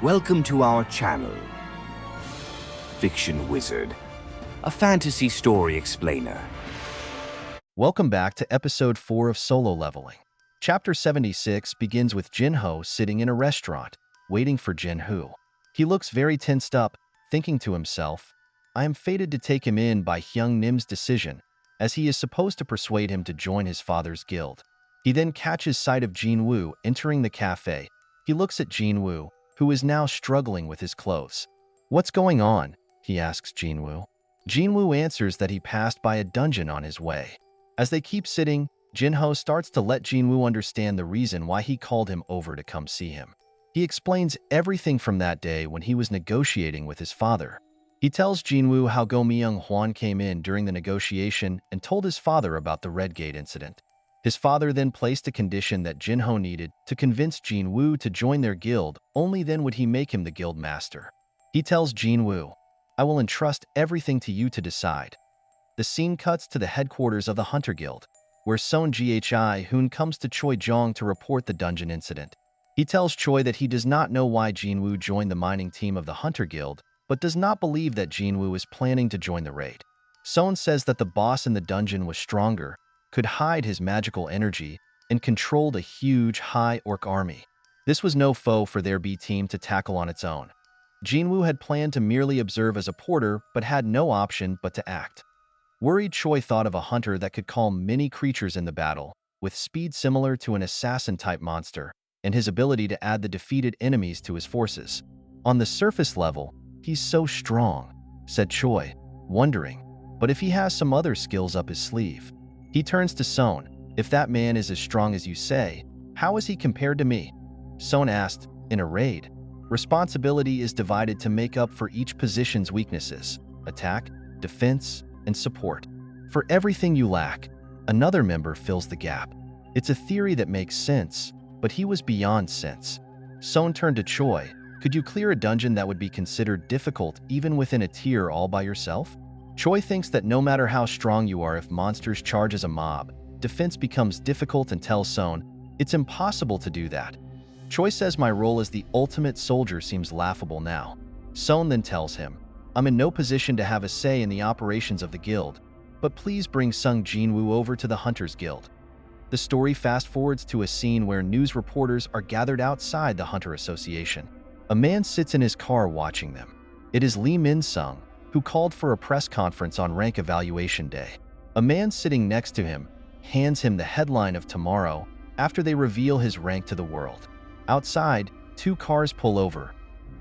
Welcome to our channel, Fiction Wizard, a fantasy story explainer. Welcome back to episode 4 of Solo Leveling. Chapter 76 begins with Jinho sitting in a restaurant, waiting for Jinwoo. He looks very tensed up, thinking to himself, I am fated to take him in by Hyung Nim's decision, as he is supposed to persuade him to join his father's guild. He then catches sight of Jinwoo entering the cafe. He looks at Jinwoo, who is now struggling with his clothes. What's going on? He asks Jinwoo. Jinwoo answers that he passed by a dungeon on his way. As they keep sitting, Jinho starts to let Jinwoo understand the reason why he called him over to come see him. He explains everything from that day when he was negotiating with his father. He tells Jinwoo how Go Myung-hwan came in during the negotiation and told his father about the Red Gate incident. His father then placed a condition that Jinho needed to convince Jinwoo to join their guild, only then would he make him the guild master. He tells Jinwoo, I will entrust everything to you to decide. The scene cuts to the headquarters of the Hunter Guild, where Sung Jinwoo comes to Choi Jong to report the dungeon incident. He tells Choi that he does not know why Jinwoo joined the mining team of the Hunter Guild, but does not believe that Jinwoo is planning to join the raid. Sung says that the boss in the dungeon was stronger, could hide his magical energy, and controlled a huge high orc army. This was no foe for their B team to tackle on its own. Jinwoo had planned to merely observe as a porter, but had no option but to act. Worried, Choi thought of a hunter that could calm many creatures in the battle, with speed similar to an assassin-type monster, and his ability to add the defeated enemies to his forces. On the surface level, he's so strong, said Choi, wondering, but if he has some other skills up his sleeve. He turns to Son. If that man is as strong as you say, how is he compared to me? Son asked, in a raid, responsibility is divided to make up for each position's weaknesses, attack, defense, and support. For everything you lack, another member fills the gap. It's a theory that makes sense, but he was beyond sense. Son turned to Choi. Could you clear a dungeon that would be considered difficult even within a tier all by yourself? Choi thinks that no matter how strong you are, if monsters charge as a mob, defense becomes difficult and tells Son, it's impossible to do that. Choi says my role as the ultimate soldier seems laughable now. Son then tells him, I'm in no position to have a say in the operations of the guild, but please bring Sung Jinwoo over to the Hunters Guild. The story fast forwards to a scene where news reporters are gathered outside the Hunter Association. A man sits in his car watching them. It is Lee Min-sung, who called for a press conference on rank evaluation day. A man sitting next to him hands him the headline of tomorrow after they reveal his rank to the world. Outside, 2 cars pull over.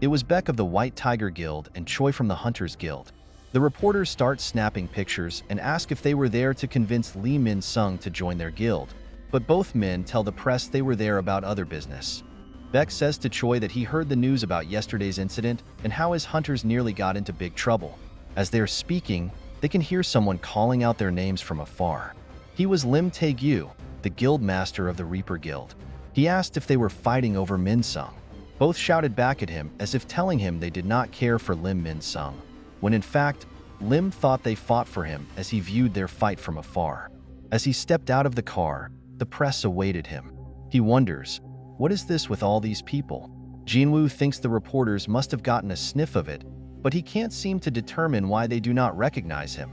It was Beck of the White Tiger Guild and Choi from the Hunters Guild. The reporters start snapping pictures and ask if they were there to convince Lee Min-sung to join their guild, but both men tell the press they were there about other business. Beck says to Choi that he heard the news about yesterday's incident and how his hunters nearly got into big trouble. As they are speaking, they can hear someone calling out their names from afar. He was Lim Tae-gyu, the guild master of the Reaper Guild. He asked if they were fighting over Min-sung. Both shouted back at him as if telling him they did not care for Lim Min-sung, when in fact, Lim thought they fought for him as he viewed their fight from afar. As he stepped out of the car, the press awaited him. He wonders, what is this with all these people? Jinwoo thinks the reporters must have gotten a sniff of it, but he can't seem to determine why they do not recognize him.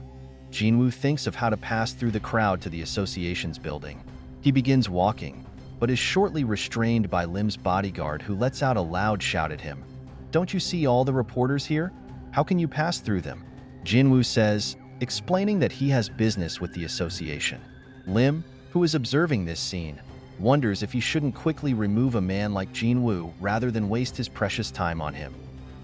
Jinwoo thinks of how to pass through the crowd to the association's building. He begins walking, but is shortly restrained by Lim's bodyguard, who lets out a loud shout at him. Don't you see all the reporters here? How can you pass through them? Jinwoo says, explaining that he has business with the association. Lim, who is observing this scene, wonders if he shouldn't quickly remove a man like Jinwoo rather than waste his precious time on him.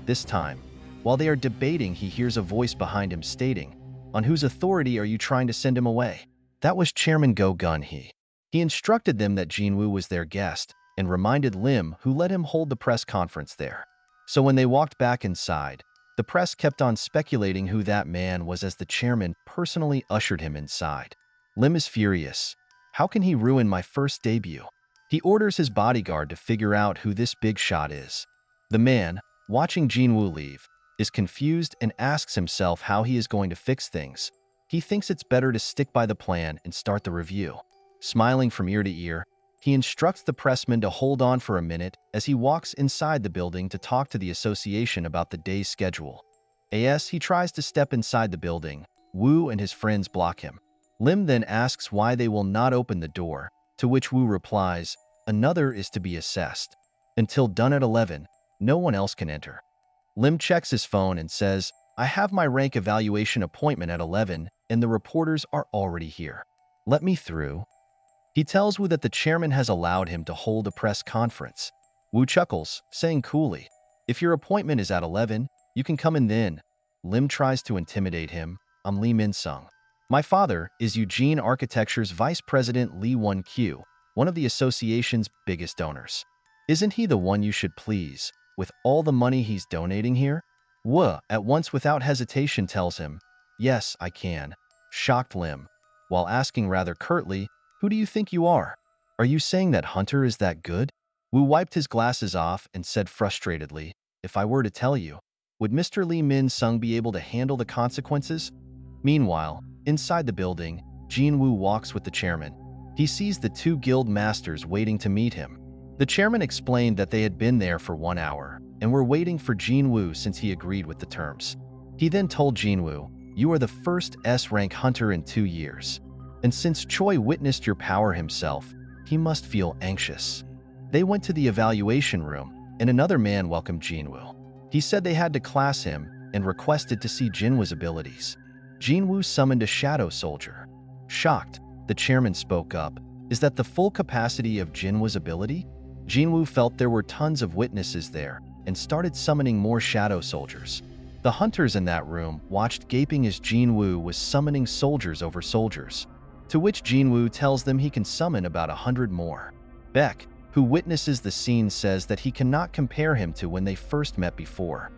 This time, while they are debating, he hears a voice behind him stating, on whose authority are you trying to send him away? That was Chairman Go Gun-hee. He instructed them that Jinwoo was their guest and reminded Lim, who let him hold the press conference there. So when they walked back inside, the press kept on speculating who that man was as the chairman personally ushered him inside. Lim is furious. How can he ruin my first debut? He orders his bodyguard to figure out who this big shot is. The man, watching Jinwoo leave, is confused and asks himself how he is going to fix things. He thinks it's better to stick by the plan and start the review. Smiling from ear to ear, He instructs the pressman to hold on for a minute as he walks inside the building to talk to the association about the day's schedule. As he tries to step inside the building, Woo and his friends block him. Lim then asks why they will not open the door, to which Woo replies, "Another is to be assessed. Until done at 11, no one else can enter." Lim checks his phone and says, "I have my rank evaluation appointment at 11 and the reporters are already here. Let me through." He tells Woo that the chairman has allowed him to hold a press conference. Woo chuckles, saying coolly, "If your appointment is at 11, you can come in then." Lim tries to intimidate him. "I'm Lee Min-sung. My father is Eugene Architecture's Vice President Lee Won-kyu, one of the association's biggest donors. Isn't he the one you should please, with all the money he's donating here?" Woo, at once without hesitation, tells him, "Yes, I can." Shocked Lim, while asking rather curtly, "Who do you think you are? Are you saying that Hunter is that good?" Woo wiped his glasses off and said frustratedly, "If I were to tell you, would Mr. Lee Min-sung be able to handle the consequences?" Meanwhile, inside the building, Jinwoo walks with the chairman. He sees the two guild masters waiting to meet him. The chairman explained that they had been there for 1 hour and were waiting for Jinwoo since he agreed with the terms. He then told Jinwoo, "You are the first S-rank hunter in 2 years. And since Choi witnessed your power himself, he must feel anxious." They went to the evaluation room, and another man welcomed Jinwoo. He said they had to class him and requested to see Jinwoo's abilities. Jinwoo summoned a shadow soldier. Shocked, the chairman spoke up, "Is that the full capacity of Jinwoo's ability?" Jinwoo felt there were tons of witnesses there and started summoning more shadow soldiers. The hunters in that room watched gaping as Jinwoo was summoning soldiers over soldiers, to which Jinwoo tells them he can summon about 100 more. Beck, who witnesses the scene, says that he cannot compare him to when they first met before.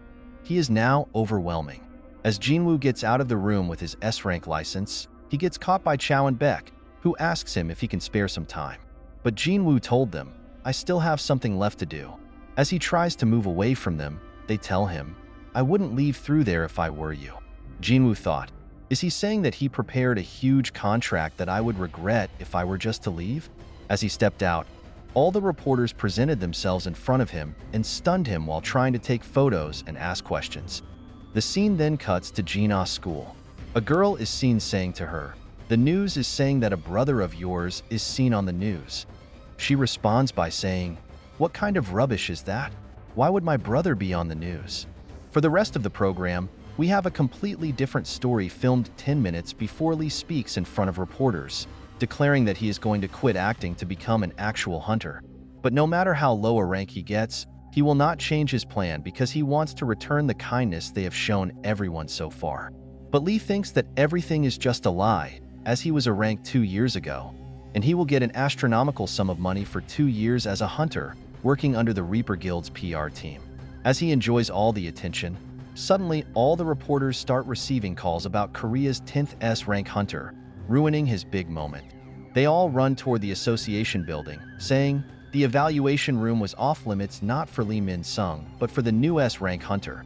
He is now overwhelming. As Jinwoo gets out of the room with his S-rank license, he gets caught by Chow and Beck, who asks him if he can spare some time. But Jinwoo told them, "I still have something left to do." As he tries to move away from them, they tell him, "I wouldn't leave through there if I were you." Jinwoo thought, "Is he saying that he prepared a huge contract that I would regret if I were just to leave?" As he stepped out, all the reporters presented themselves in front of him and stunned him while trying to take photos and ask questions. The scene then cuts to Jina's school. A girl is seen saying to her, "The news is saying that a brother of yours is seen on the news." She responds by saying, "What kind of rubbish is that? Why would my brother be on the news?" For the rest of the program, we have a completely different story filmed 10 minutes before Lee speaks in front of reporters, declaring that he is going to quit acting to become an actual hunter. But no matter how low a rank he gets, he will not change his plan because he wants to return the kindness they have shown everyone so far. But Lee thinks that everything is just a lie, as he was a rank 2 years ago, and he will get an astronomical sum of money for 2 years as a hunter, working under the Reaper Guild's PR team. As he enjoys all the attention, suddenly all the reporters start receiving calls about Korea's 10th S-rank hunter, ruining his big moment. They all run toward the association building, saying the evaluation room was off-limits not for Lee Min-sung, but for the new S-rank hunter.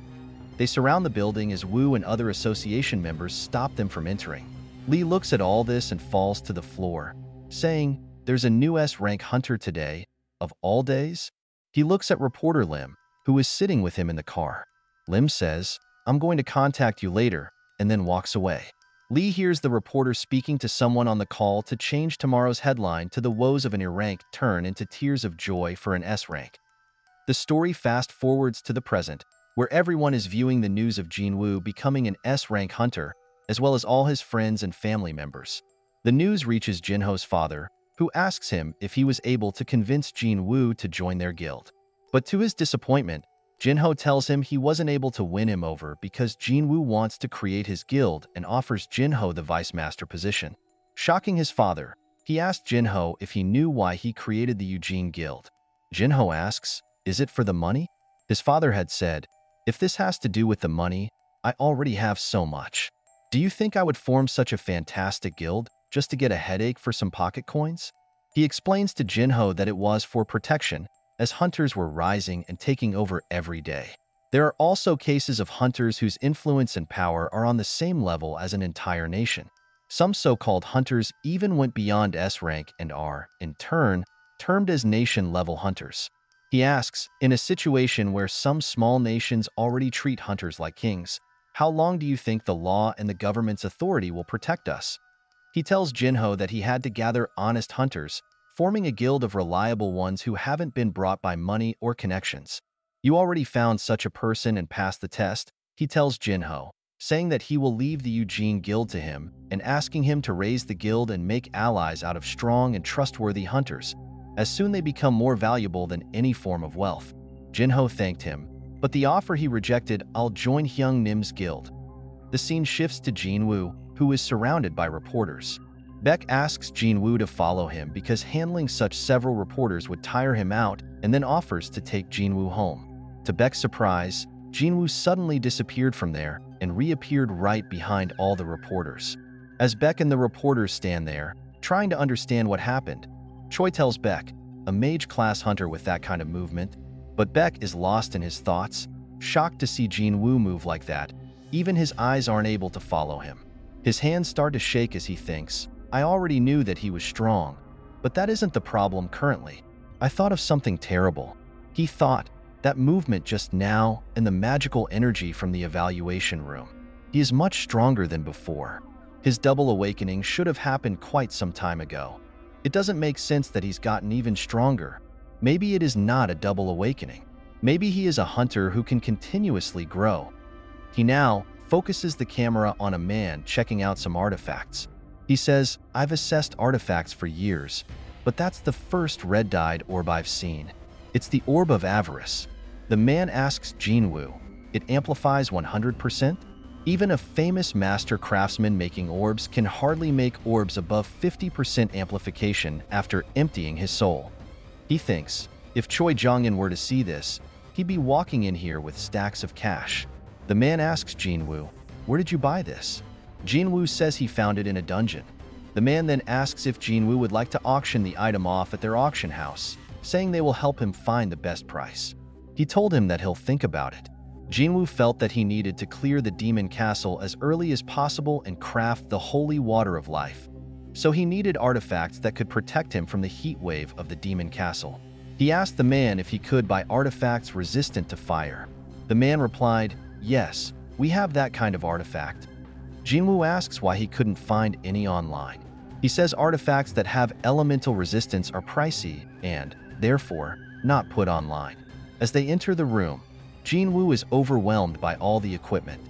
They surround the building as Woo and other association members stop them from entering. Lee looks at all this and falls to the floor, saying, "There's a new S-rank hunter today, of all days?" He looks at reporter Lim, who is sitting with him in the car. Lim says, "I'm going to contact you later," and then walks away. Lee hears the reporter speaking to someone on the call to change tomorrow's headline to "The woes of an E-rank turn into tears of joy for an S-rank." The story fast forwards to the present, where everyone is viewing the news of Jinwoo becoming an S-rank hunter, as well as all his friends and family members. The news reaches Jinho's father, who asks him if he was able to convince Jinwoo to join their guild. But to his disappointment, Jinho tells him he wasn't able to win him over because Jinwoo wants to create his guild and offers Jinho the vice master position. Shocking his father, he asked Jinho if he knew why he created the Eugene Guild. Jinho asks, "Is it for the money?" His father had said, "If this has to do with the money, I already have so much. Do you think I would form such a fantastic guild just to get a headache for some pocket coins?" He explains to Jinho that it was for protection, as hunters were rising and taking over every day. There are also cases of hunters whose influence and power are on the same level as an entire nation. Some so-called hunters even went beyond S rank and are, in turn, termed as nation-level hunters. He asks, in a situation where some small nations already treat hunters like kings, how long do you think the law and the government's authority will protect us? He tells Jinho that he had to gather honest hunters, forming a guild of reliable ones who haven't been brought by money or connections. You already found such a person and passed the test, he tells Jinho, saying that he will leave the Eugene Guild to him and asking him to raise the guild and make allies out of strong and trustworthy hunters. As soon they become more valuable than any form of wealth. Jinho thanked him, but the offer he rejected. I'll join Hyung Nim's guild. The scene shifts to Jinwoo, who is surrounded by reporters. Beck asks Jinwoo to follow him because handling such several reporters would tire him out, and then offers to take Jinwoo home. To Beck's surprise, Jinwoo suddenly disappeared from there and reappeared right behind all the reporters. As Beck and the reporters stand there, trying to understand what happened, Choi tells Beck, a mage-class hunter with that kind of movement, but Beck is lost in his thoughts, shocked to see Jinwoo move like that. Even his eyes aren't able to follow him. His hands start to shake as he thinks, I already knew that he was strong, but that isn't the problem currently. I thought of something terrible. He thought, that movement just now and the magical energy from the evaluation room. He is much stronger than before. His double awakening should have happened quite some time ago. It doesn't make sense that he's gotten even stronger. Maybe it is not a double awakening. Maybe he is a hunter who can continuously grow. He now focuses the camera on a man checking out some artifacts. He says, I've assessed artifacts for years, but that's the first red-dyed orb I've seen. It's the Orb of Avarice. The man asks Jinwoo, it amplifies 100%? Even a famous master craftsman making orbs can hardly make orbs above 50% amplification after emptying his soul. He thinks, if Choi Jong-in were to see this, he'd be walking in here with stacks of cash. The man asks Jinwoo, where did you buy this? Jinwoo says he found it in a dungeon. The man then asks if Jinwoo would like to auction the item off at their auction house, saying they will help him find the best price. He told him that he'll think about it. Jinwoo felt that he needed to clear the demon castle as early as possible and craft the holy water of life. So he needed artifacts that could protect him from the heat wave of the demon castle. He asked the man if he could buy artifacts resistant to fire. The man replied, yes, we have that kind of artifact. Jinwoo asks why he couldn't find any online. He says artifacts that have elemental resistance are pricey and, therefore, not put online. As they enter the room, Jinwoo is overwhelmed by all the equipment.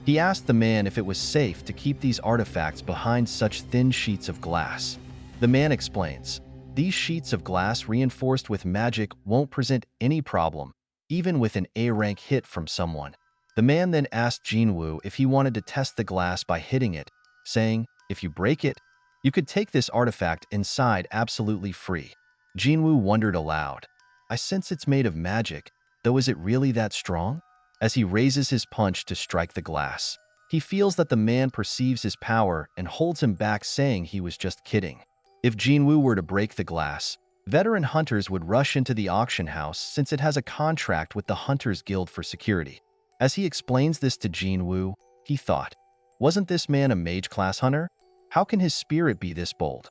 He asked the man if it was safe to keep these artifacts behind such thin sheets of glass. The man explains, these sheets of glass reinforced with magic won't present any problem, even with an A-rank hit from someone. The man then asked Jinwoo if he wanted to test the glass by hitting it, saying, if you break it, you could take this artifact inside absolutely free. Jinwoo wondered aloud, I sense it's made of magic, though is it really that strong? As he raises his punch to strike the glass, he feels that the man perceives his power and holds him back, saying he was just kidding. If Jinwoo were to break the glass, veteran hunters would rush into the auction house since it has a contract with the Hunters Guild for security. As he explains this to Jinwoo, he thought, wasn't this man a mage-class hunter? How can his spirit be this bold?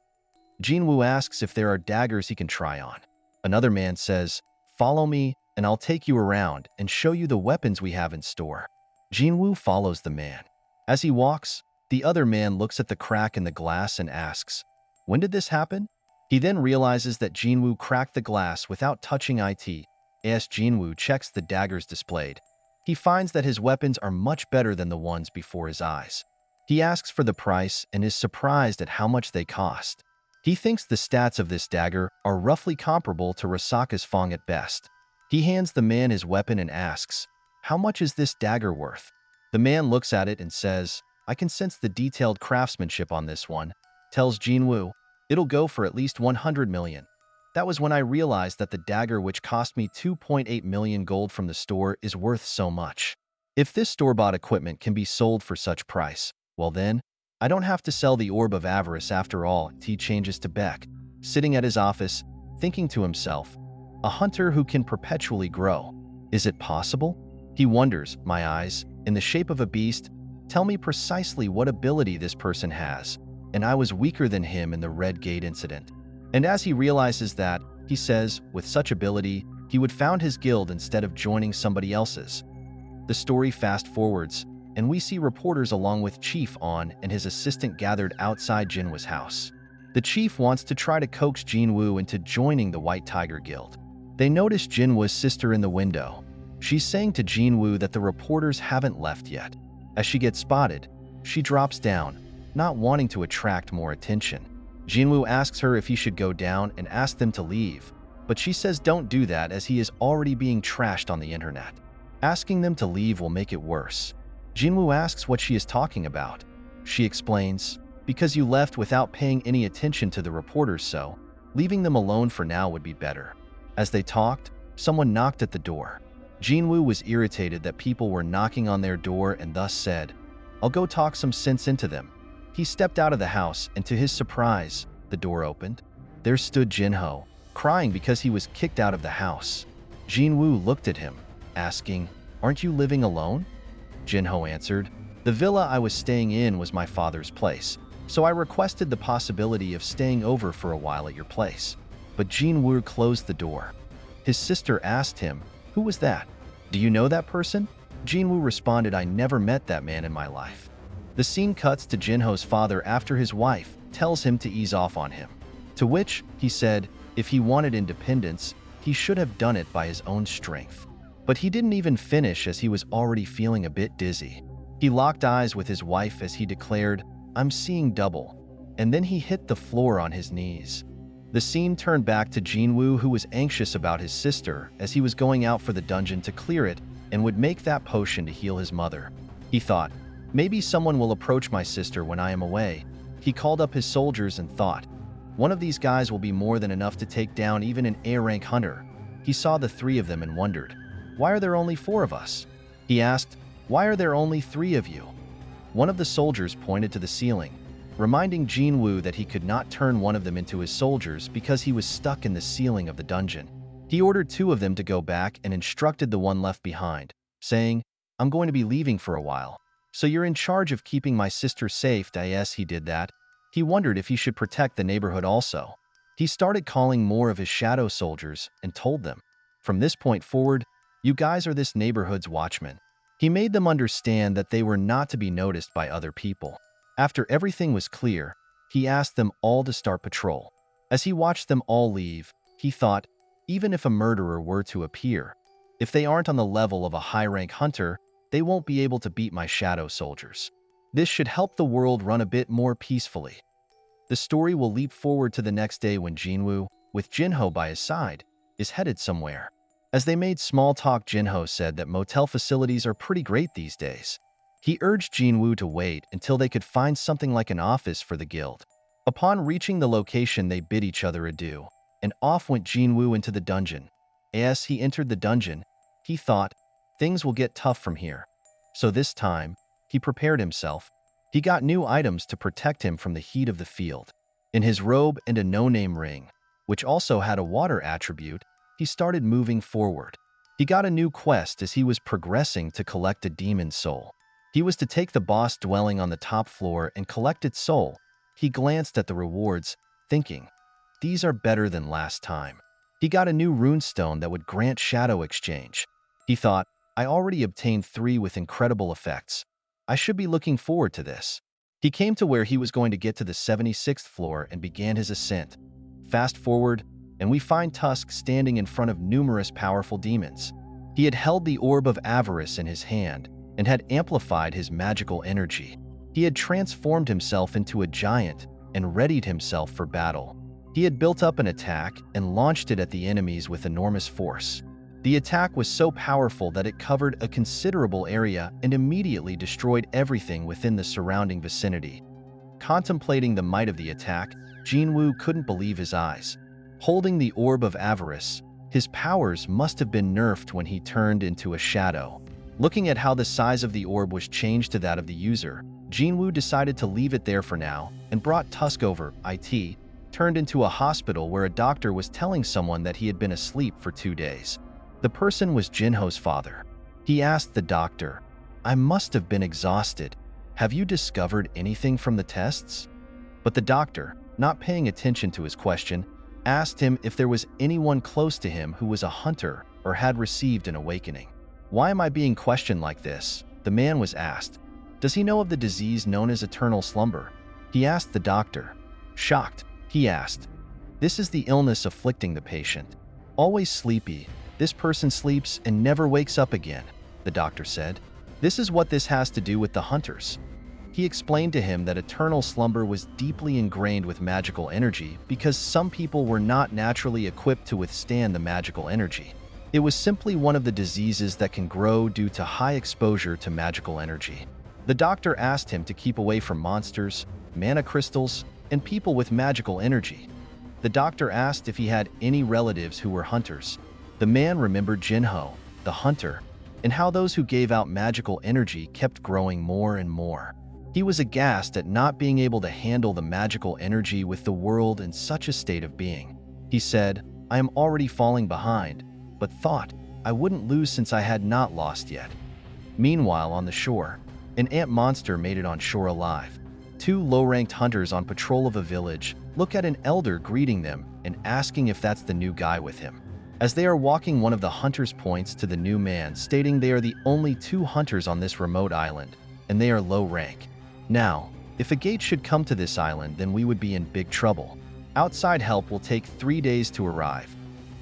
Jinwoo asks if there are daggers he can try on. Another man says, follow me, and I'll take you around and show you the weapons we have in store. Jinwoo follows the man. As he walks, the other man looks at the crack in the glass and asks, when did this happen? He then realizes that Jinwoo cracked the glass without touching it. As Jinwoo checks the daggers displayed, he finds that his weapons are much better than the ones before his eyes. He asks for the price and is surprised at how much they cost. He thinks the stats of this dagger are roughly comparable to Rasaka's Fong at best. He hands the man his weapon and asks, how much is this dagger worth? The man looks at it and says, I can sense the detailed craftsmanship on this one. Tells Jinwoo, it'll go for at least 100 million. That was when I realized that the dagger, which cost me 2.8 million gold from the store, is worth so much. If this store-bought equipment can be sold for such price, well then, I don't have to sell the Orb of Avarice after all. He changes to Beck, sitting at his office, thinking to himself, a hunter who can perpetually grow. Is it possible? He wonders, my eyes, in the shape of a beast, tell me precisely what ability this person has, and I was weaker than him in the Red Gate incident. And as he realizes that, He says, with such ability, he would found his guild instead of joining somebody else's. The story fast forwards, and we see reporters along with Chief On and his assistant gathered outside Jinwoo's house. The chief wants to try to coax Jinwoo into joining the White Tiger Guild. They notice Jinwoo's sister in the window. She's saying to Jinwoo that the reporters haven't left yet. As she gets spotted, she drops down, not wanting to attract more attention. Jinwoo asks her if he should go down and ask them to leave, but she says don't do that as he is already being trashed on the internet. Asking them to leave will make it worse. Jinwoo asks what she is talking about. She explains, because you left without paying any attention to the reporters, so leaving them alone for now would be better. As they talked, someone knocked at the door. Jinwoo was irritated that people were knocking on their door and thus said, I'll go talk some sense into them. He stepped out of the house and to his surprise, the door opened. There stood Jinho, crying because he was kicked out of the house. Jinwoo looked at him, asking, Aren't you living alone? Jinho answered, The villa I was staying in was my father's place, so I requested the possibility of staying over for a while at your place. But Jinwoo closed the door. His sister asked him, Who was that? Do you know that person? Jinwoo responded, I never met that man in my life. The scene cuts to Jinho's father after his wife tells him to ease off on him. To which, he said, if he wanted independence, he should have done it by his own strength. But he didn't even finish as he was already feeling a bit dizzy. He locked eyes with his wife as he declared, I'm seeing double. And then he hit the floor on his knees. The scene turned back to Jinwoo, who was anxious about his sister as he was going out for the dungeon to clear it and would make that potion to heal his mother. He thought, maybe someone will approach my sister when I am away. He called up his soldiers and thought, one of these guys will be more than enough to take down even an A-rank hunter. He saw the three of them and wondered, why are there only 4 of us? He asked, why are there only 3 of you? One of the soldiers pointed to the ceiling, reminding Jinwoo that he could not turn one of them into his soldiers because he was stuck in the ceiling of the dungeon. He ordered 2 of them to go back and instructed the one left behind, saying, I'm going to be leaving for a while, so you're in charge of keeping my sister safe. Yes, he did that. He wondered if he should protect the neighborhood also. He started calling more of his shadow soldiers and told them, from this point forward, you guys are this neighborhood's watchmen. He made them understand that they were not to be noticed by other people. After everything was clear, he asked them all to start patrol. As he watched them all leave, he thought, even if a murderer were to appear, if they aren't on the level of a high-rank hunter, they won't be able to beat my shadow soldiers. This should help the world run a bit more peacefully. The story will leap forward to the next day when Jinwoo, with Jinho by his side, is headed somewhere. As they made small talk, Jinho said that motel facilities are pretty great these days. He urged Jinwoo to wait until they could find something like an office for the guild. Upon reaching the location, they bid each other adieu, and off went Jinwoo into the dungeon. As he entered the dungeon, he thought, things will get tough from here. So this time, he prepared himself. He got new items to protect him from the heat of the field. In his robe and a no-name ring, which also had a water attribute, he started moving forward. He got a new quest as he was progressing to collect a demon soul. He was to take the boss dwelling on the top floor and collect its soul. He glanced at the rewards, thinking, these are better than last time. He got a new runestone that would grant shadow exchange. He thought, I already obtained 3 with incredible effects. I should be looking forward to this. He came to where he was going to get to the 76th floor and began his ascent. Fast forward, and we find Tusk standing in front of numerous powerful demons. He had held the Orb of Avarice in his hand and had amplified his magical energy. He had transformed himself into a giant and readied himself for battle. He had built up an attack and launched it at the enemies with enormous force. The attack was so powerful that it covered a considerable area and immediately destroyed everything within the surrounding vicinity. Contemplating the might of the attack, Jinwoo couldn't believe his eyes. Holding the Orb of Avarice, his powers must have been nerfed when he turned into a shadow. Looking at how the size of the orb was changed to that of the user, Jinwoo decided to leave it there for now and brought Tusk over. It turned into a hospital where a doctor was telling someone that he had been asleep for 2 days. The person was Jinho's father. He asked the doctor, I must have been exhausted. Have you discovered anything from the tests? But the doctor, not paying attention to his question, asked him if there was anyone close to him who was a hunter or had received an awakening. "Why am I being questioned like this?" the man was asked. "Does he know of the disease known as eternal slumber?" he asked the doctor. Shocked, he asked, "This is the illness afflicting the patient. Always sleepy, this person sleeps and never wakes up again," the doctor said. "This is what this has to do with the hunters." He explained to him that eternal slumber was deeply ingrained with magical energy because some people were not naturally equipped to withstand the magical energy. It was simply one of the diseases that can grow due to high exposure to magical energy. The doctor asked him to keep away from monsters, mana crystals, and people with magical energy. The doctor asked if he had any relatives who were hunters. The man remembered Jinwoo, the hunter, and how those who gave out magical energy kept growing more and more. He was aghast at not being able to handle the magical energy with the world in such a state of being. He said, "I am already falling behind, but thought I wouldn't lose since I had not lost yet." Meanwhile, on the shore, an ant monster made it on shore alive. Two low-ranked hunters on patrol of a village look at an elder greeting them and asking if that's the new guy with him. As they are walking, one of the hunters points to the new man, stating they are the only two hunters on this remote island, and they are low rank. Now, if a gate should come to this island, then we would be in big trouble. Outside help will take 3 days to arrive.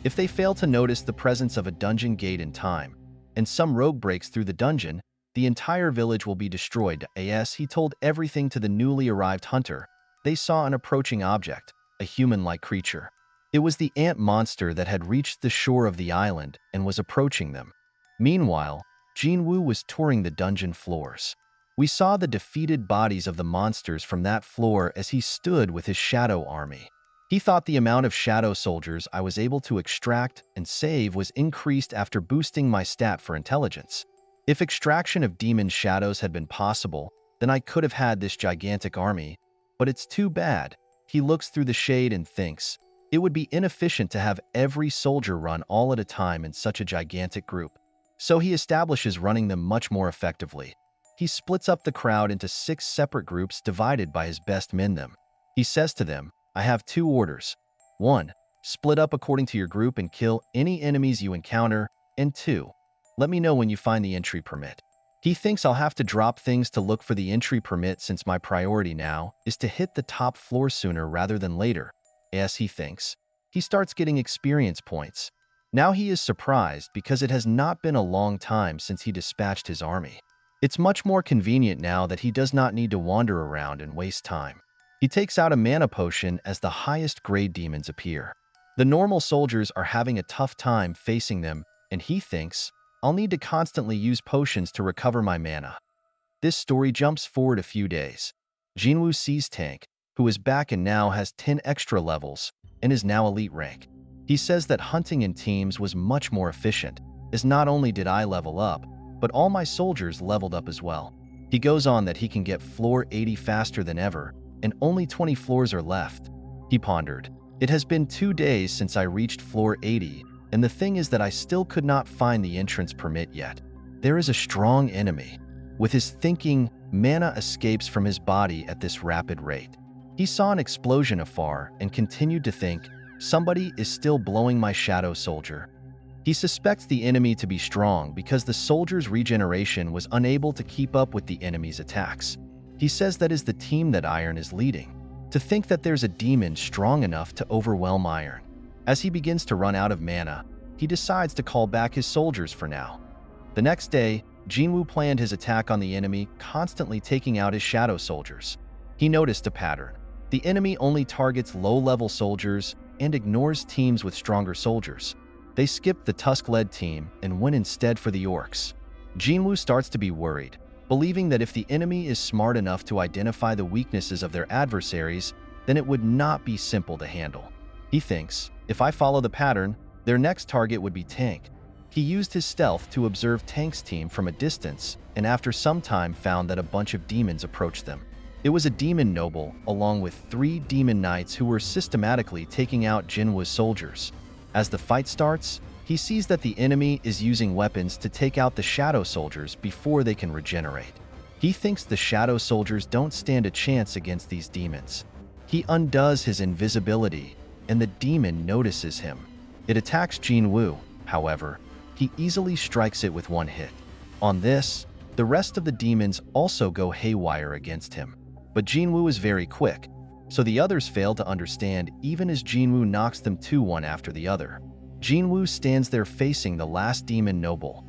If they fail to notice the presence of a dungeon gate in time, and some rogue breaks through the dungeon, the entire village will be destroyed. As he told everything to the newly arrived hunter, they saw an approaching object, a human-like creature. It was the ant monster that had reached the shore of the island and was approaching them. Meanwhile, Jinwoo was touring the dungeon floors. We saw the defeated bodies of the monsters from that floor as he stood with his shadow army. He thought the amount of shadow soldiers I was able to extract and save was increased after boosting my stat for intelligence. If extraction of demon shadows had been possible, then I could have had this gigantic army, but it's too bad. He looks through the shade and thinks, it would be inefficient to have every soldier run all at a time in such a gigantic group. So he establishes running them much more effectively. He splits up the crowd into 6 separate groups divided by his best men them. He says to them, "I have 2 orders. 1. Split up according to your group and kill any enemies you encounter, and 2. Let me know when you find the entry permit." He thinks I'll have to drop things to look for the entry permit since my priority now is to hit the top floor sooner rather than later. As he thinks, he starts getting experience points. Now he is surprised because it has not been a long time since he dispatched his army. It's much more convenient now that he does not need to wander around and waste time. He takes out a mana potion as the highest grade demons appear. The normal soldiers are having a tough time facing them, and he thinks, I'll need to constantly use potions to recover my mana. This story jumps forward a few days. Jinwoo sees Tank, who is back and now has 10 extra levels, and is now elite rank. He says that hunting in teams was much more efficient, as not only did I level up, but all my soldiers leveled up as well. He goes on that he can get floor 80 faster than ever, and only 20 floors are left. He pondered, "It has been 2 days since I reached floor 80, and the thing is that I still could not find the entrance permit yet. There is a strong enemy." With his thinking, mana escapes from his body at this rapid rate. He saw an explosion afar and continued to think, "Somebody is still blowing my shadow soldier." He suspects the enemy to be strong because the soldier's regeneration was unable to keep up with the enemy's attacks. He says that is the team that Iron is leading. To think that there's a demon strong enough to overwhelm Iron. As he begins to run out of mana, he decides to call back his soldiers for now. The next day, Jinwoo planned his attack on the enemy, constantly taking out his shadow soldiers. He noticed a pattern. The enemy only targets low-level soldiers and ignores teams with stronger soldiers. They skipped the Tusk-led team and went instead for the Orcs. Jinwoo starts to be worried, believing that if the enemy is smart enough to identify the weaknesses of their adversaries, then it would not be simple to handle. He thinks, if I follow the pattern, their next target would be Tank. He used his stealth to observe Tank's team from a distance, and after some time found that a bunch of demons approached them. It was a demon noble, along with 3 demon knights who were systematically taking out Jinwoo's soldiers. As the fight starts, he sees that the enemy is using weapons to take out the shadow soldiers before they can regenerate. He thinks the shadow soldiers don't stand a chance against these demons. He undoes his invisibility and the demon notices him. It attacks Jinwoo. However, he easily strikes it with one hit. On this, the rest of the demons also go haywire against him. But Jinwoo is very quick, so the others fail to understand even as Jinwoo knocks them to one after the other. Jinwoo stands there facing the last demon noble.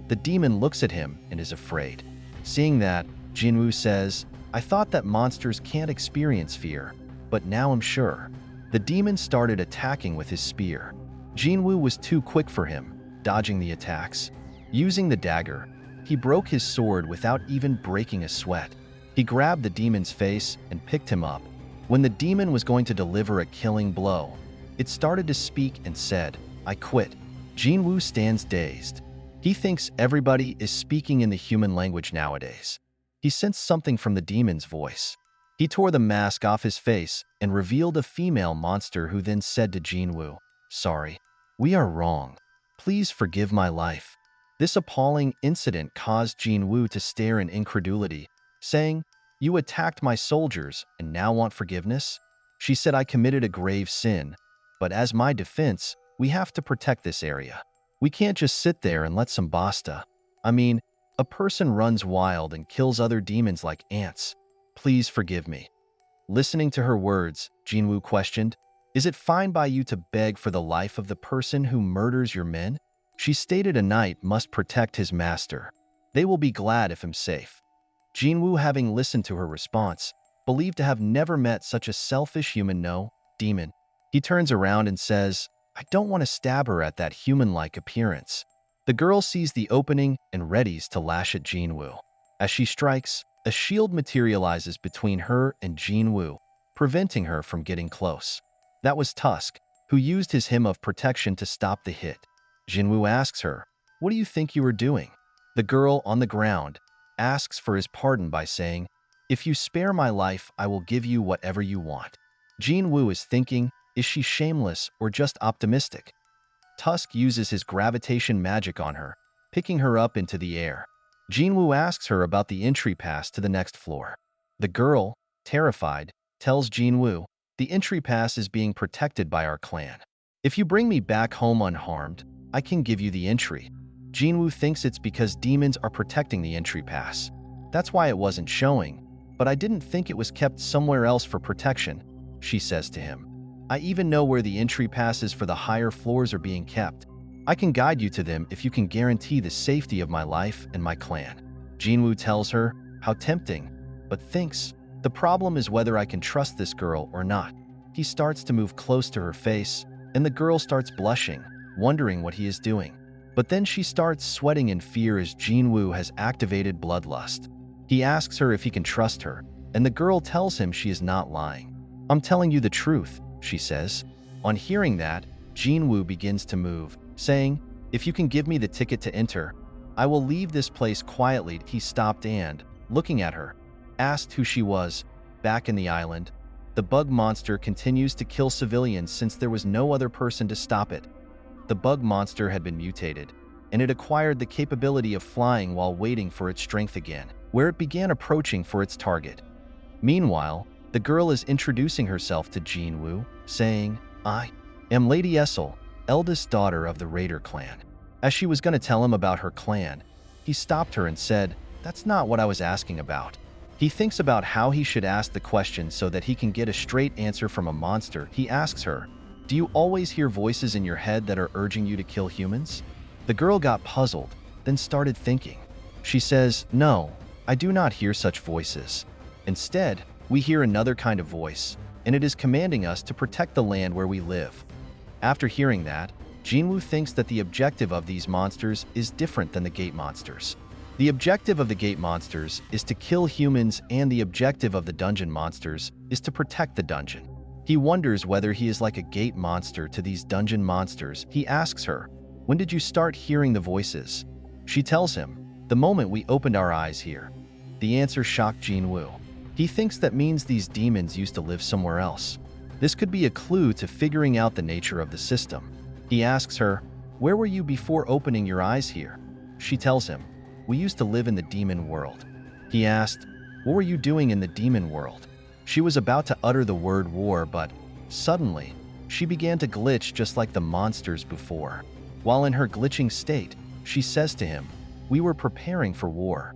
The demon looks at him and is afraid. Seeing that, Jinwoo says, "I thought that monsters can't experience fear, but now I'm sure." The demon started attacking with his spear. Jinwoo was too quick for him, dodging the attacks. Using the dagger, he broke his sword without even breaking a sweat. He grabbed the demon's face and picked him up. When the demon was going to deliver a killing blow, it started to speak and said, "I quit." Jinwoo stands dazed. He thinks everybody is speaking in the human language nowadays. He sensed something from the demon's voice. He tore the mask off his face and revealed a female monster who then said to Jinwoo, "Sorry, we are wrong. Please forgive my life." This appalling incident caused Jinwoo to stare in incredulity, saying, "You attacked my soldiers and now want forgiveness?" She said, "I committed a grave sin, but as my defense, we have to protect this area. We can't just sit there and let some basta. I mean, a person runs wild and kills other demons like ants. Please forgive me." Listening to her words, Jinwoo questioned, "Is it fine by you to beg for the life of the person who murders your men?" She stated a knight must protect his master. They will be glad if I'm safe. Jinwoo, having listened to her response, believed to have never met such a selfish human. No, demon. He turns around and says, "I don't want to stab her at that human-like appearance." The girl sees the opening and readies to lash at Jinwoo. As she strikes, a shield materializes between her and Jinwoo, preventing her from getting close. That was Tusk, who used his hymn of protection to stop the hit. Jinwoo asks her, "What do you think you were doing?" The girl, on the ground, asks for his pardon by saying, "If you spare my life, I will give you whatever you want." Jinwoo is thinking, is she shameless or just optimistic? Tusk uses his gravitation magic on her, picking her up into the air. Jinwoo asks her about the entry pass to the next floor. The girl, terrified, tells Jinwoo, "The entry pass is being protected by our clan. If you bring me back home unharmed, I can give you the entry." Jinwoo thinks it's because demons are protecting the entry pass. That's why it wasn't showing, but I didn't think it was kept somewhere else for protection, she says to him. "I even know where the entry passes for the higher floors are being kept. I can guide you to them if you can guarantee the safety of my life and my clan." Jinwoo tells her, how tempting, but thinks, the problem is whether I can trust this girl or not. He starts to move close to her face, and the girl starts blushing, wondering what he is doing. But then she starts sweating in fear as Jinwoo has activated bloodlust. He asks her if he can trust her, and the girl tells him she is not lying. "I'm telling you the truth," she says. On hearing that, Jinwoo begins to move, saying, "If you can give me the ticket to enter, I will leave this place quietly." He stopped and, looking at her, asked who she was. Back in the island, the bug monster continues to kill civilians since there was no other person to stop it. The bug monster had been mutated, and it acquired the capability of flying while waiting for its strength again, where it began approaching for its target. Meanwhile, the girl is introducing herself to Jinwoo, saying, "I am Lady Essel, eldest daughter of the Raider clan." As she was going to tell him about her clan, he stopped her and said, "That's not what I was asking about." He thinks about how he should ask the question so that he can get a straight answer from a monster. He asks her, "Do you always hear voices in your head that are urging you to kill humans?" The girl got puzzled, then started thinking. She says, "No, I do not hear such voices. Instead, we hear another kind of voice, and it is commanding us to protect the land where we live." After hearing that, Jinwoo thinks that the objective of these monsters is different than the gate monsters. The objective of the gate monsters is to kill humans, and the objective of the dungeon monsters is to protect the dungeon. He wonders whether he is like a gate monster to these dungeon monsters. He asks her, "When did you start hearing the voices?" She tells him, "The moment we opened our eyes here." The answer shocked Jinwoo. He thinks that means these demons used to live somewhere else. This could be a clue to figuring out the nature of the system. He asks her, "Where were you before opening your eyes here?" She tells him, "We used to live in the demon world." He asked, "What were you doing in the demon world?" She was about to utter the word war, but suddenly, she began to glitch just like the monsters before. While in her glitching state, she says to him, "We were preparing for war."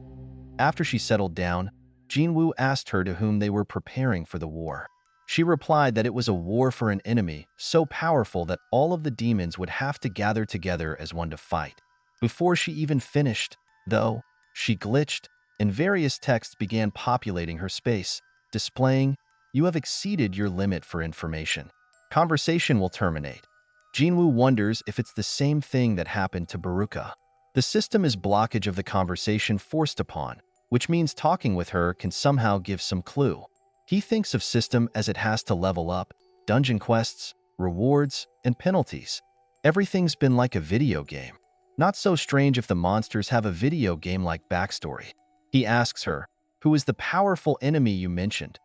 After she settled down, Jinwoo asked her to whom they were preparing for the war. She replied that it was a war for an enemy so powerful that all of the demons would have to gather together as one to fight. Before she even finished, though, she glitched, and various texts began populating her space, displaying, "You have exceeded your limit for information. Conversation will terminate." Jinwoo wonders if it's the same thing that happened to Baruka. The system is blockage of the conversation forced upon, which means talking with her can somehow give some clue. He thinks of system as it has to level up, dungeon quests, rewards, and penalties. Everything's been like a video game. Not so strange if the monsters have a video game-like backstory. He asks her, "Who is the powerful enemy you mentioned?"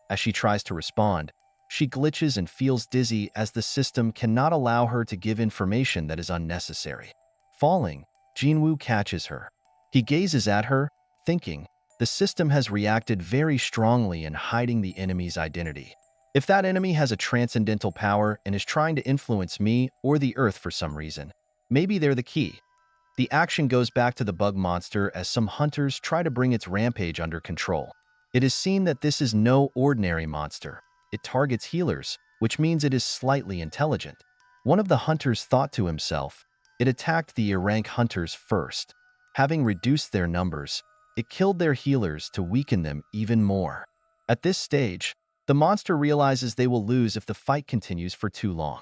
As she tries to respond, she glitches and feels dizzy as the system cannot allow her to give information that is unnecessary. Falling, Jinwoo catches her. He gazes at her, thinking, the system has reacted very strongly in hiding the enemy's identity. If that enemy has a transcendental power and is trying to influence me or the Earth for some reason, maybe they're the key. The action goes back to the bug monster as some hunters try to bring its rampage under control. It is seen that this is no ordinary monster. It targets healers, which means it is slightly intelligent. One of the hunters thought to himself, it attacked the E-rank hunters first. Having reduced their numbers, it killed their healers to weaken them even more. At this stage, the monster realizes they will lose if the fight continues for too long.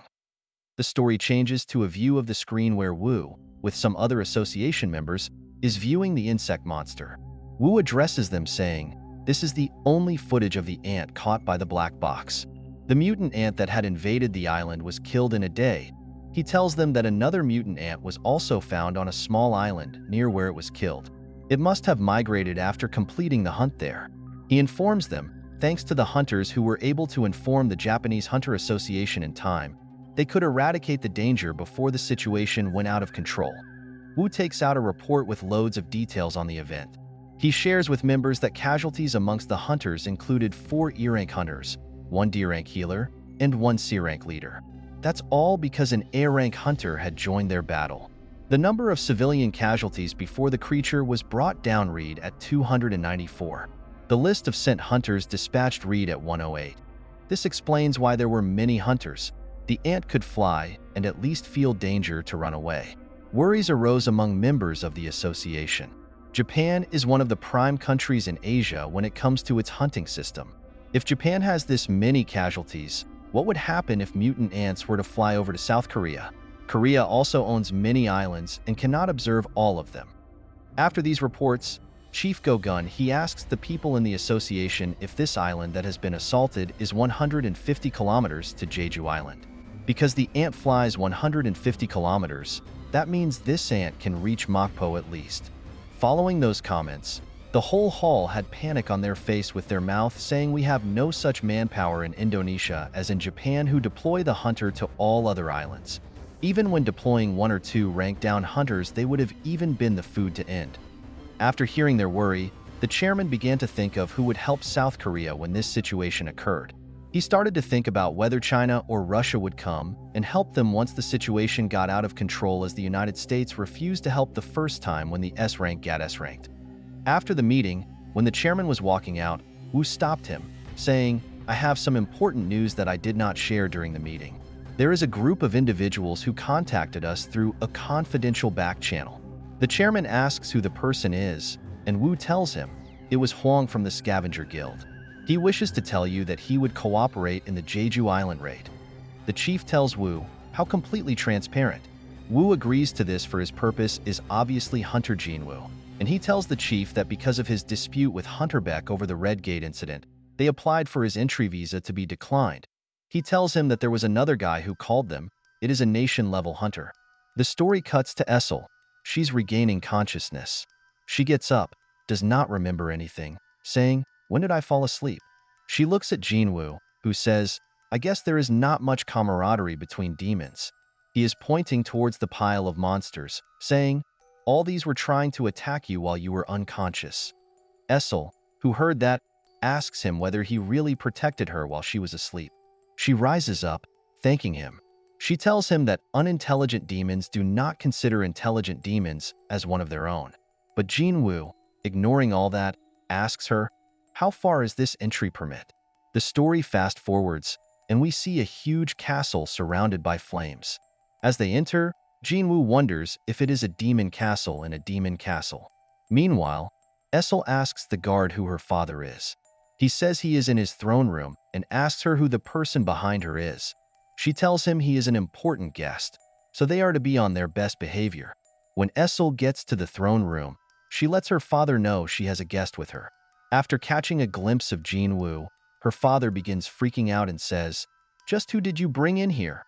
The story changes to a view of the screen where Wu, with some other association members, is viewing the insect monster. Wu addresses them saying, "This is the only footage of the ant caught by the black box. The mutant ant that had invaded the island was killed in a day." He tells them that another mutant ant was also found on a small island near where it was killed. It must have migrated after completing the hunt there. He informs them, thanks to the hunters who were able to inform the Japanese Hunter Association in time, they could eradicate the danger before the situation went out of control. Wu takes out a report with loads of details on the event. He shares with members that casualties amongst the hunters included 4 E-rank hunters, 1 D-rank healer, and 1 C-rank leader. That's all because an A-rank hunter had joined their battle. The number of civilian casualties before the creature was brought down read at 294. The list of sent hunters dispatched read at 108. This explains why there were many hunters. The ant could fly and at least feel danger to run away. Worries arose among members of the association. Japan is one of the prime countries in Asia when it comes to its hunting system. If Japan has this many casualties, what would happen if mutant ants were to fly over to South Korea? Korea also owns many islands and cannot observe all of them. After these reports, Chief Go-gun he asks the people in the association if this island that has been assaulted is 150 kilometers to Jeju Island. Because the ant flies 150 kilometers, that means this ant can reach Mokpo at least. Following those comments, the whole hall had panic on their face with their mouth saying we have no such manpower in Indonesia as in Japan who deploy the hunter to all other islands. Even when deploying 1 or 2 ranked down hunters, they would have even been the food to end. After hearing their worry, the chairman began to think of who would help South Korea when this situation occurred. He started to think about whether China or Russia would come and help them once the situation got out of control, as the United States refused to help the first time when the S-rank got S-ranked. After the meeting, when the chairman was walking out, Wu stopped him, saying, "I have some important news that I did not share during the meeting. There is a group of individuals who contacted us through a confidential back channel." The chairman asks who the person is, and Wu tells him it was Huang from the Scavenger Guild. He wishes to tell you that he would cooperate in the Jeju Island raid. The chief tells Wu how completely transparent. Wu agrees to this, for his purpose is obviously Hunter Jinwoo, and he tells the chief that because of his dispute with Hunter Beck over the Red Gate incident, they applied for his entry visa to be declined. He tells him that there was another guy who called them. It is a nation-level hunter. The story cuts to Essel. She's regaining consciousness. She gets up, does not remember anything, saying, "When did I fall asleep?" She looks at Jinwoo, who says, "I guess there is not much camaraderie between demons." He is pointing towards the pile of monsters, saying, "All these were trying to attack you while you were unconscious." Essel, who heard that, asks him whether he really protected her while she was asleep. She rises up, thanking him. She tells him that unintelligent demons do not consider intelligent demons as one of their own. But Jinwoo, ignoring all that, asks her, "How far is this entry permit?" The story fast forwards, and we see a huge castle surrounded by flames. As they enter, Jinwoo wonders if it is a demon castle in a demon castle. Meanwhile, Essel asks the guard who her father is. He says he is in his throne room and asks her who the person behind her is. She tells him he is an important guest, so they are to be on their best behavior. When Essel gets to the throne room, she lets her father know she has a guest with her. After catching a glimpse of Jinwoo, her father begins freaking out and says, "Just who did you bring in here?"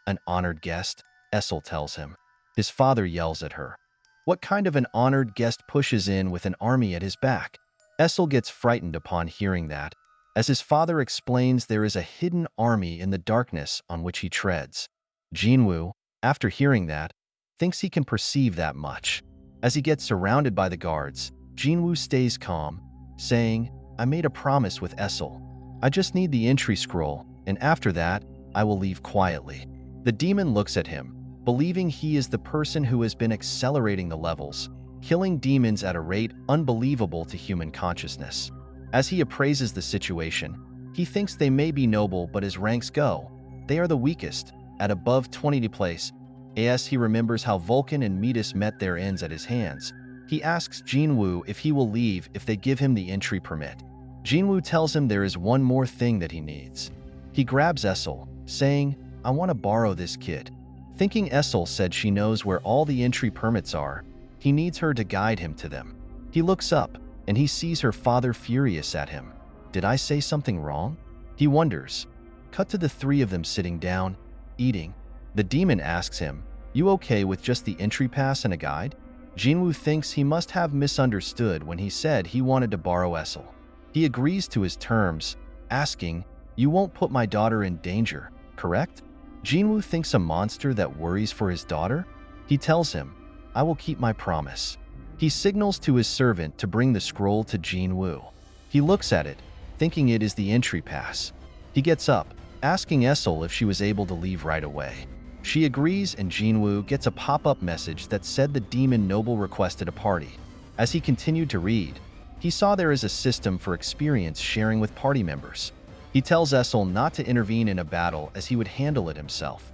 "An honored guest," Essel tells him. His father yells at her. What kind of an honored guest pushes in with an army at his back? Essel gets frightened upon hearing that, as his father explains there is a hidden army in the darkness on which he treads. Jinwoo, after hearing that, thinks he can perceive that much. As he gets surrounded by the guards, Jinwoo stays calm, saying, "I made a promise with Essel. I just need the entry scroll, and after that, I will leave quietly." The demon looks at him, believing he is the person who has been accelerating the levels, killing demons at a rate unbelievable to human consciousness. As he appraises the situation, he thinks they may be noble, but as ranks go, they are the weakest, at above 20 place. As he remembers how Vulcan and Metis met their ends at his hands, he asks Jinwoo if he will leave if they give him the entry permit. Jinwoo tells him there is one more thing that he needs. He grabs Essel, saying, "I want to borrow this kid." Thinking Essel said she knows where all the entry permits are, he needs her to guide him to them. He looks up, and he sees her father furious at him. Did I say something wrong? He wonders. Cut to the three of them sitting down, eating. The demon asks him, "You okay with just the entry pass and a guide?" Jinwoo thinks he must have misunderstood when he said he wanted to borrow Essel. He agrees to his terms, asking, "You won't put my daughter in danger, correct?" Jinwoo thinks a monster that worries for his daughter. He tells him, "I will keep my promise." He signals to his servant to bring the scroll to Jinwoo. He looks at it, thinking it is the entry pass. He gets up, asking Essel if she was able to leave right away. She agrees, and Jinwoo gets a pop-up message that said the demon noble requested a party. As he continued to read, he saw there is a system for experience sharing with party members. He tells Essel not to intervene in a battle as he would handle it himself.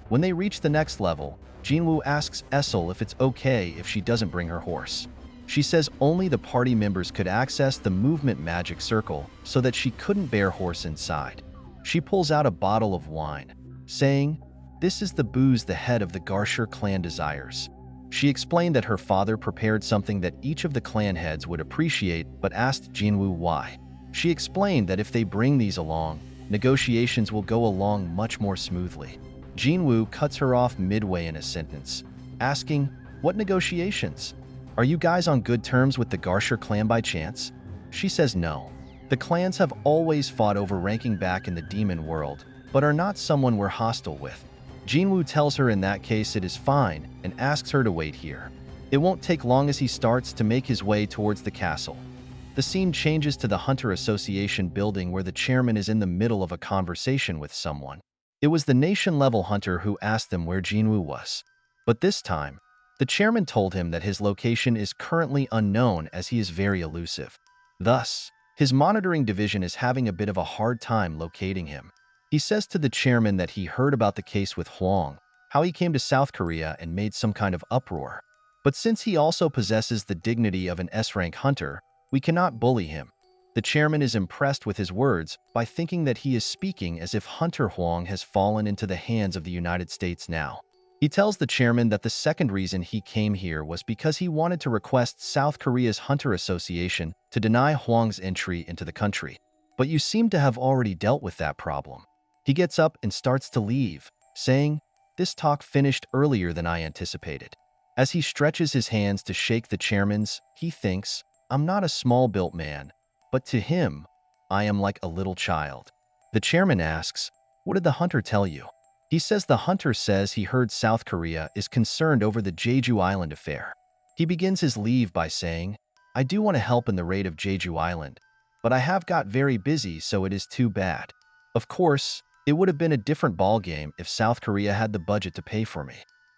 When they reach the next level, Jinwoo asks Essel if it's okay if she doesn't bring her horse. She says only the party members could access the movement magic circle so that she couldn't bear horse inside. She pulls out a bottle of wine, saying, "This is the booze the head of the Garshur clan desires." She explained that her father prepared something that each of the clan heads would appreciate, but asked Jinwoo why. She explained that if they bring these along, negotiations will go along much more smoothly. Jinwoo cuts her off midway in a sentence, asking, "What negotiations? Are you guys on good terms with the Garshur clan by chance?" She says no. The clans have always fought over ranking back in the demon world, but are not someone we're hostile with. Jinwoo tells her in that case it is fine and asks her to wait here. It won't take long as he starts to make his way towards the castle. The scene changes to the Hunter Association building where the chairman is in the middle of a conversation with someone. It was the nation-level hunter who asked them where Jinwoo was. But this time, the chairman told him that his location is currently unknown as he is very elusive. Thus, his monitoring division is having a bit of a hard time locating him. He says to the chairman that he heard about the case with Hwang, how he came to South Korea and made some kind of uproar. But since he also possesses the dignity of an S-rank hunter, we cannot bully him. The chairman is impressed with his words by thinking that he is speaking as if Hunter Hwang has fallen into the hands of the United States now. He tells the chairman that the second reason he came here was because he wanted to request South Korea's Hunter Association to deny Hwang's entry into the country. But you seem to have already dealt with that problem. He gets up and starts to leave, saying, "This talk finished earlier than I anticipated." As he stretches his hands to shake the chairman's, he thinks, "I'm not a small-built man, but to him, I am like a little child." The chairman asks, "What did the hunter tell you?" He says the hunter says he heard South Korea is concerned over the Jeju Island affair. He begins his leave by saying, "I do want to help in the raid of Jeju Island, but I have got very busy, so it is too bad." Of course, It would have been a different ballgame if South Korea had the budget to pay for me.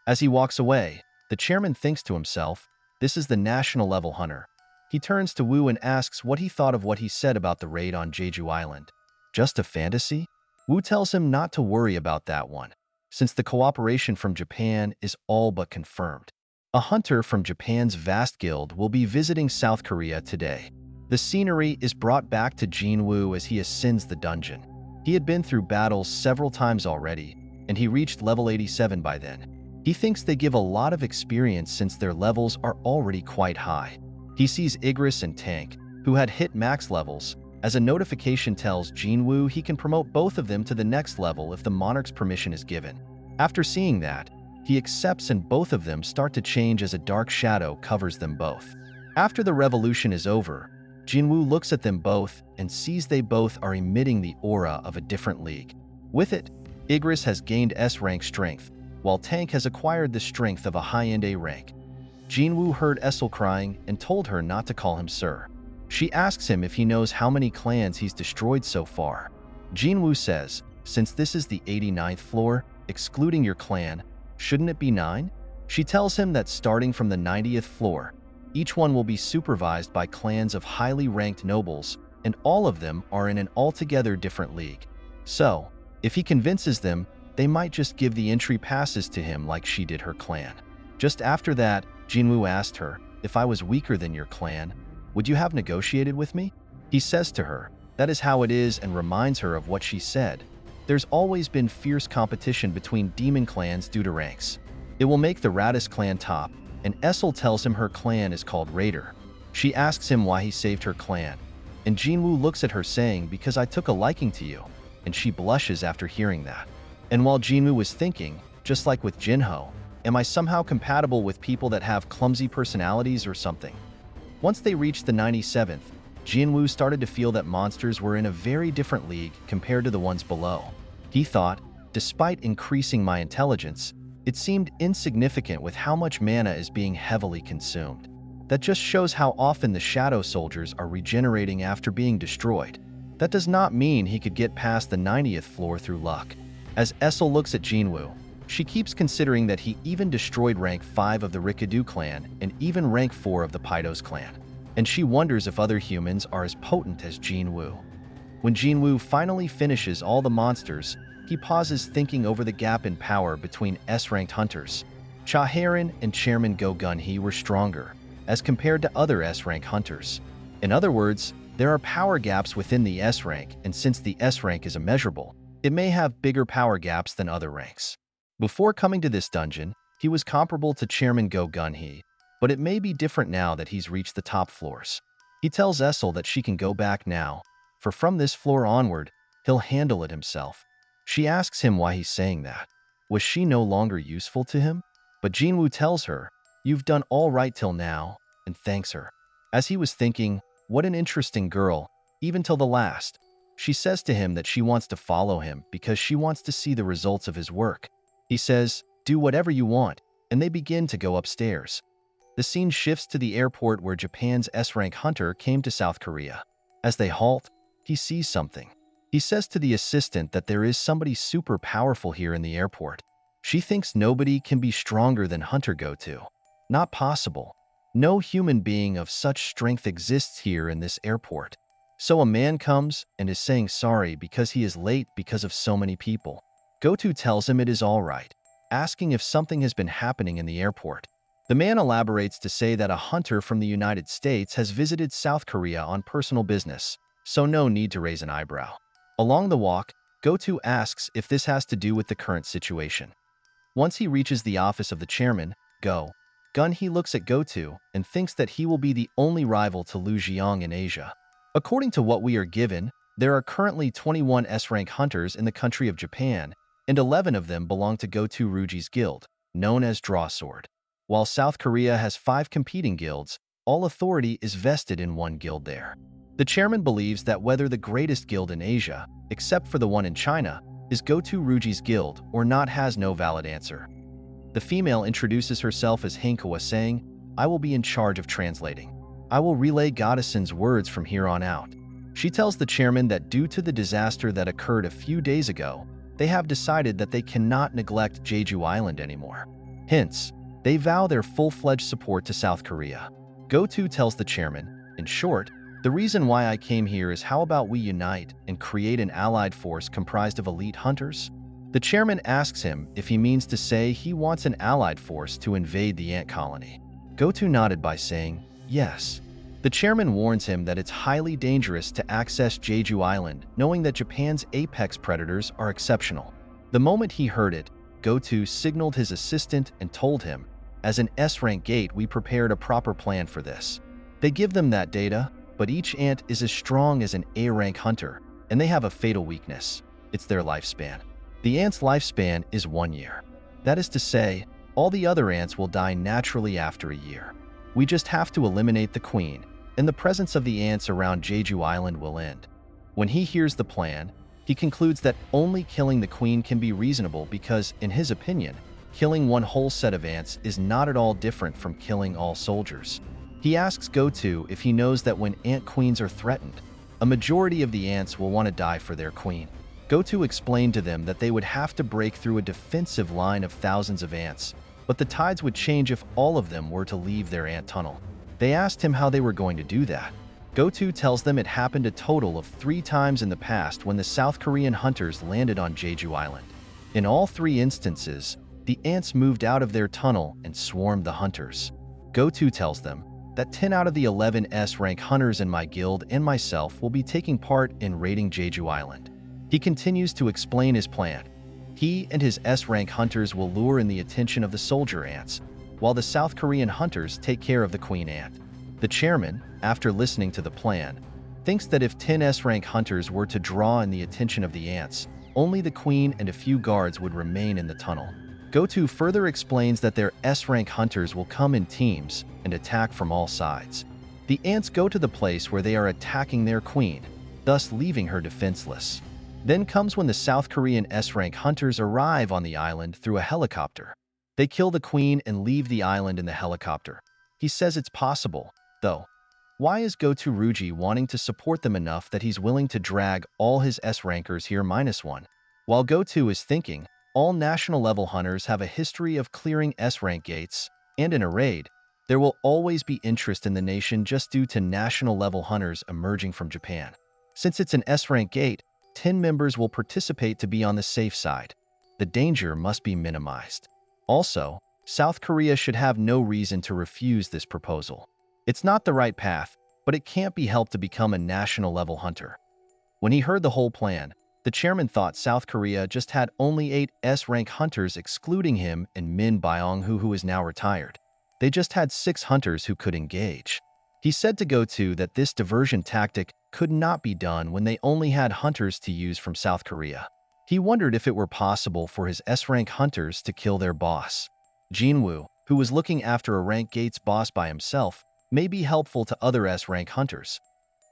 As he walks away, the chairman thinks to himself, this is the national level hunter. He turns to Woo and asks what he thought of what he said about the raid on Jeju Island. Just a fantasy? Woo tells him not to worry about that one, since the cooperation from Japan is all but confirmed. A hunter from Japan's vast guild will be visiting South Korea today. The scenery is brought back to Jinwoo as he ascends the dungeon. He had been through battles several times already, and he reached level 87 by then. He thinks they give a lot of experience since their levels are already quite high. He sees Igris and Tank, who had hit max levels, as a notification tells Jinwoo he can promote both of them to the next level if the monarch's permission is given. After seeing that, he accepts and both of them start to change as a dark shadow covers them both. After the revolution is over, Jinwoo looks at them both and sees they both are emitting the aura of a different league. With it, Igris has gained S-rank strength, while Tank has acquired the strength of a high-end A rank. Jinwoo heard Essel crying and told her not to call him sir. She asks him if he knows how many clans he's destroyed so far. Jinwoo says, since this is the 89th floor, excluding your clan, shouldn't it be 9? She tells him that starting from the 90th floor, each one will be supervised by clans of highly ranked nobles, and all of them are in an altogether different league. So, if he convinces them, they might just give the entry passes to him like she did her clan. Just after that, Jinwoo asked her, if I was weaker than your clan, would you have negotiated with me? He says to her, that is how it is, and reminds her of what she said. There's always been fierce competition between demon clans due to ranks. It will make the Radis clan top, and Essel tells him her clan is called Raider. She asks him why he saved her clan, and Jinwoo looks at her saying, because I took a liking to you, and she blushes after hearing that. And while Jinwoo was thinking, just like with Jinho, am I somehow compatible with people that have clumsy personalities or something? Once they reached the 97th, Jinwoo started to feel that monsters were in a very different league compared to the ones below. He thought, despite increasing my intelligence, it seemed insignificant with how much mana is being heavily consumed. That just shows how often the shadow soldiers are regenerating after being destroyed. That does not mean he could get past the 90th floor through luck. As Essel looks at Jinwoo, she keeps considering that he even destroyed rank 5 of the Rikadu clan and even rank 4 of the Paidos clan. And she wonders if other humans are as potent as Jinwoo. When Jinwoo finally finishes all the monsters, he pauses thinking over the gap in power between S-ranked hunters. Chaharan and Chairman Go Gun-hee were stronger, as compared to other S-rank hunters. In other words, there are power gaps within the S-rank, and since the S-rank is immeasurable, it may have bigger power gaps than other ranks. Before coming to this dungeon, he was comparable to Chairman Go Gun-hee, but it may be different now that he's reached the top floors. He tells Essel that she can go back now, for from this floor onward, he'll handle it himself. She asks him why he's saying that. Was she no longer useful to him? But Jinwoo tells her, you've done all right till now, and thanks her. As he was thinking, what an interesting girl, even till the last. She says to him that she wants to follow him because she wants to see the results of his work. He says, do whatever you want, and they begin to go upstairs. The scene shifts to the airport where Japan's S-rank hunter came to South Korea. As they halt, he sees something. He says to the assistant that there is somebody super powerful here in the airport. She thinks nobody can be stronger than Hunter Goto. Not possible. No human being of such strength exists here in this airport. So a man comes and is saying sorry because he is late because of so many people. Goto tells him it is all right, asking if something has been happening in the airport. The man elaborates to say that a hunter from the United States has visited South Korea on personal business, so no need to raise an eyebrow. Along the walk, Goto asks if this has to do with the current situation. Once he reaches the office of the chairman, Go Gun, he looks at Goto and thinks that he will be the only rival to Lu Jiang in Asia. According to what we are given, there are currently 21 S-rank hunters in the country of Japan, and 11 of them belong to Goto Ruji's guild, known as Draw Sword. While South Korea has 5 competing guilds, all authority is vested in one guild there. The chairman believes that whether the greatest guild in Asia, except for the one in China, is Goto Ruji's guild or not has no valid answer. The female introduces herself as Hankawa, saying, I will be in charge of translating. I will relay Goddesson's words from here on out. She tells the chairman that due to the disaster that occurred a few days ago, they have decided that they cannot neglect Jeju Island anymore. Hence, they vow their full-fledged support to South Korea. Go-To tells the chairman, in short, the reason why I came here is how about we unite and create an allied force comprised of elite hunters? The chairman asks him if he means to say he wants an allied force to invade the ant colony. Go-To nodded by saying, yes. The chairman warns him that it's highly dangerous to access Jeju Island, knowing that Japan's apex predators are exceptional. The moment he heard it, Go-To signaled his assistant and told him, as an S-rank gate, we prepared a proper plan for this. They give them that data, but each ant is as strong as an A-rank hunter, and they have a fatal weakness. It's their lifespan. The ant's lifespan is 1 year. That is to say, all the other ants will die naturally after a year. We just have to eliminate the queen, and the presence of the ants around Jeju Island will end. When he hears the plan, he concludes that only killing the queen can be reasonable because, in his opinion, killing one whole set of ants is not at all different from killing all soldiers. He asks Go-To if he knows that when ant queens are threatened, a majority of the ants will want to die for their queen. Go-To explained to them that they would have to break through a defensive line of thousands of ants, but the tides would change if all of them were to leave their ant tunnel. They asked him how they were going to do that. Go-To tells them it happened a total of 3 times in the past when the South Korean hunters landed on Jeju Island. In all 3 instances, the ants moved out of their tunnel and swarmed the hunters. Go-To tells them that 10 out of the 11 S-rank hunters in my guild and myself will be taking part in raiding Jeju Island. He continues to explain his plan. He and his S-rank hunters will lure in the attention of the soldier ants, while the South Korean hunters take care of the queen ant. The chairman, after listening to the plan, thinks that if 10 S-rank hunters were to draw in the attention of the ants, only the queen and a few guards would remain in the tunnel. Go-To further explains that their S-rank hunters will come in teams and attack from all sides. The ants go to the place where they are attacking their queen, thus leaving her defenseless. Then comes when the South Korean S-rank hunters arrive on the island through a helicopter. They kill the queen and leave the island in the helicopter. He says it's possible, though. Why is Go-To Ruji wanting to support them enough that he's willing to drag all his S-rankers here -1? While Go-To is thinking, all national-level hunters have a history of clearing S-rank gates, and in a raid, there will always be interest in the nation just due to national-level hunters emerging from Japan. Since it's an S-rank gate, 10 members will participate to be on the safe side. The danger must be minimized. Also, South Korea should have no reason to refuse this proposal. It's not the right path, but it can't be helped to become a national-level hunter. When he heard the whole plan, the chairman thought South Korea just had only 8 S-rank hunters excluding him and Min Byung-hoo, who is now retired. They just had 6 hunters who could engage. He said to Go-To that this diversion tactic could not be done when they only had hunters to use from South Korea. He wondered if it were possible for his S-rank hunters to kill their boss. Jinwoo, who was looking after a rank gate's boss by himself, may be helpful to other S-rank hunters.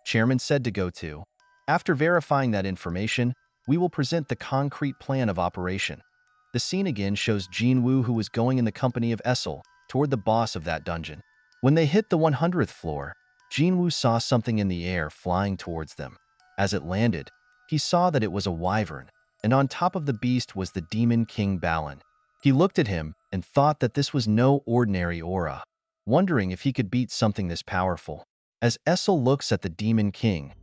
Chairman said to Go-To, after verifying that information, we will present the concrete plan of operation. The scene again shows Jinwoo, who was going in the company of Essel toward the boss of that dungeon. When they hit the 100th floor, Jinwoo saw something in the air flying towards them. As it landed, he saw that it was a wyvern, and on top of the beast was the demon king Balin. He looked at him and thought that this was no ordinary aura, wondering if he could beat something this powerful. As Essel looks at the demon king,